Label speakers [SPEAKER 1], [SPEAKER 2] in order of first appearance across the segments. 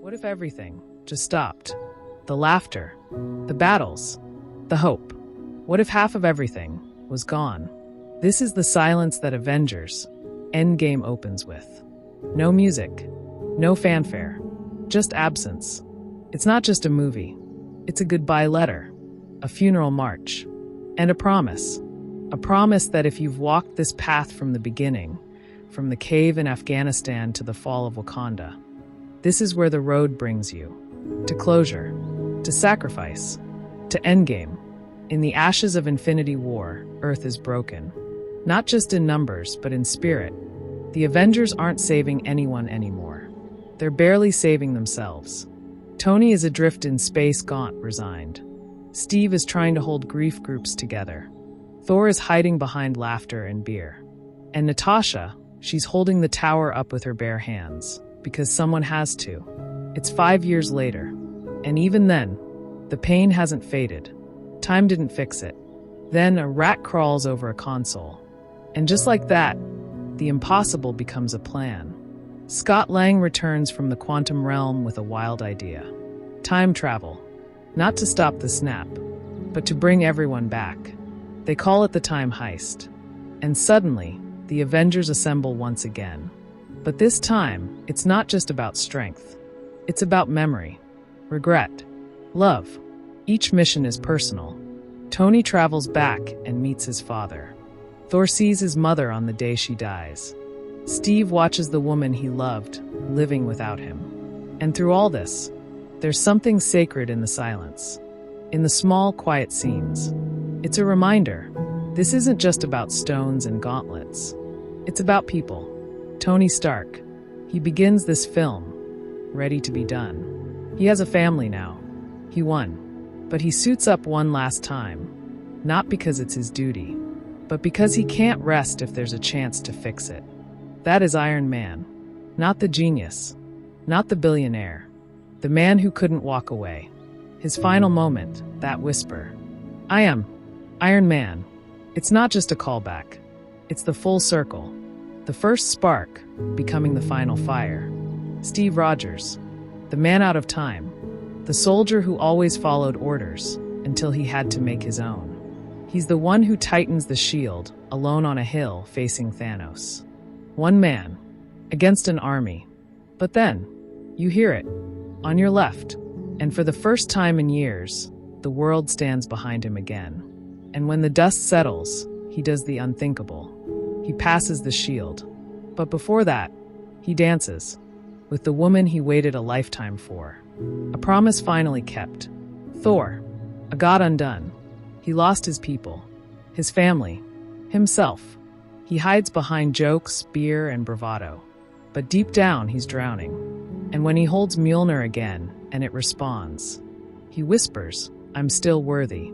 [SPEAKER 1] What if everything just stopped? The laughter, the battles, the hope. What if half of everything was gone? This is the silence that Avengers Endgame opens with. No music, no fanfare, just absence. It's not just a movie. It's a goodbye letter, a funeral march, and a promise. A promise that if you've walked this path from the beginning, from the cave in Afghanistan to the fall of Wakanda, this is where the road brings you. To closure, to sacrifice, to endgame. In the ashes of Infinity War, Earth is broken. Not just in numbers, but in spirit. The Avengers aren't saving anyone anymore. They're barely saving themselves. Tony is adrift in space, gaunt, resigned. Steve is trying to hold grief groups together. Thor is hiding behind laughter and beer. And Natasha, she's holding the tower up with her bare hands, because someone has to. It's 5 years later. And even then, the pain hasn't faded. Time didn't fix it. Then a rat crawls over a console. And just like that, the impossible becomes a plan. Scott Lang returns from the quantum realm with a wild idea. Time travel. Not to stop the snap, but to bring everyone back. They call it the time heist. And suddenly, the Avengers assemble once again. But this time, it's not just about strength. It's about memory, regret, love. Each mission is personal. Tony travels back and meets his father. Thor sees his mother on the day she dies. Steve watches the woman he loved, living without him. And through all this, there's something sacred in the silence. In the small, quiet scenes. It's a reminder. This isn't just about stones and gauntlets. It's about people. Tony Stark. He begins this film, ready to be done. He has a family now. He won. But he suits up one last time. Not because it's his duty, but because he can't rest if there's a chance to fix it. That is Iron Man. Not the genius. Not the billionaire. The man who couldn't walk away. His final moment, that whisper. I am Iron Man. It's not just a callback. It's the full circle. The first spark, becoming the final fire. Steve Rogers. The man out of time. The soldier who always followed orders until he had to make his own. He's the one who tightens the shield, alone on a hill facing Thanos. One man, against an army. But then, you hear it, on your left, and for the first time in years, the world stands behind him again. And when the dust settles, he does the unthinkable. He passes the shield. But before that, he dances, with the woman he waited a lifetime for. A promise finally kept. Thor, a god undone. He lost his people, his family, himself. He hides behind jokes, beer, and bravado. But deep down, he's drowning. And when he holds Mjolnir again, and it responds, he whispers, I'm still worthy.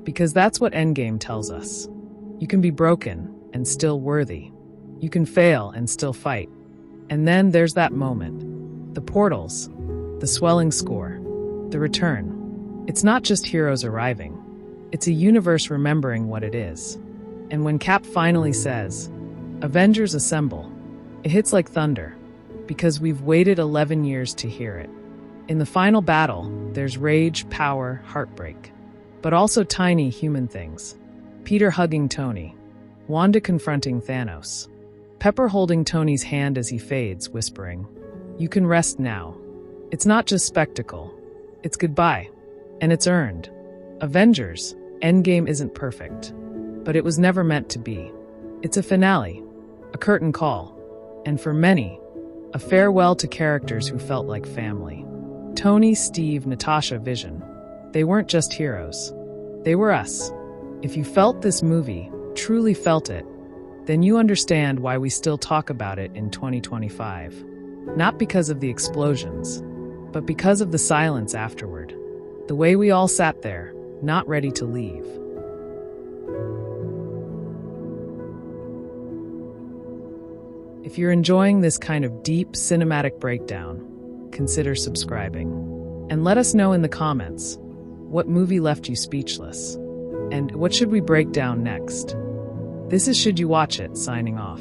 [SPEAKER 1] Because that's what Endgame tells us. You can be broken and still worthy. You can fail and still fight. And then there's that moment. The portals, the swelling score, the return. It's not just heroes arriving. It's a universe remembering what it is. And when Cap finally says, Avengers assemble, it hits like thunder, because we've waited 11 years to hear it. In the final battle, there's rage, power, heartbreak, but also tiny human things. Peter hugging Tony, Wanda confronting Thanos, Pepper holding Tony's hand as he fades, whispering, you can rest now. It's not just spectacle. It's goodbye. And it's earned. Avengers Endgame isn't perfect. But it was never meant to be. It's a finale. A curtain call. And for many, a farewell to characters who felt like family. Tony, Steve, Natasha, Vision. They weren't just heroes. They were us. If you felt this movie, truly felt it, then you understand why we still talk about it in 2025. Not because of the explosions, but because of the silence afterward. The way we all sat there, not ready to leave. If you're enjoying this kind of deep cinematic breakdown, consider subscribing. And let us know in the comments, what movie left you speechless? And what should we break down next? This is Should You Watch It, signing off.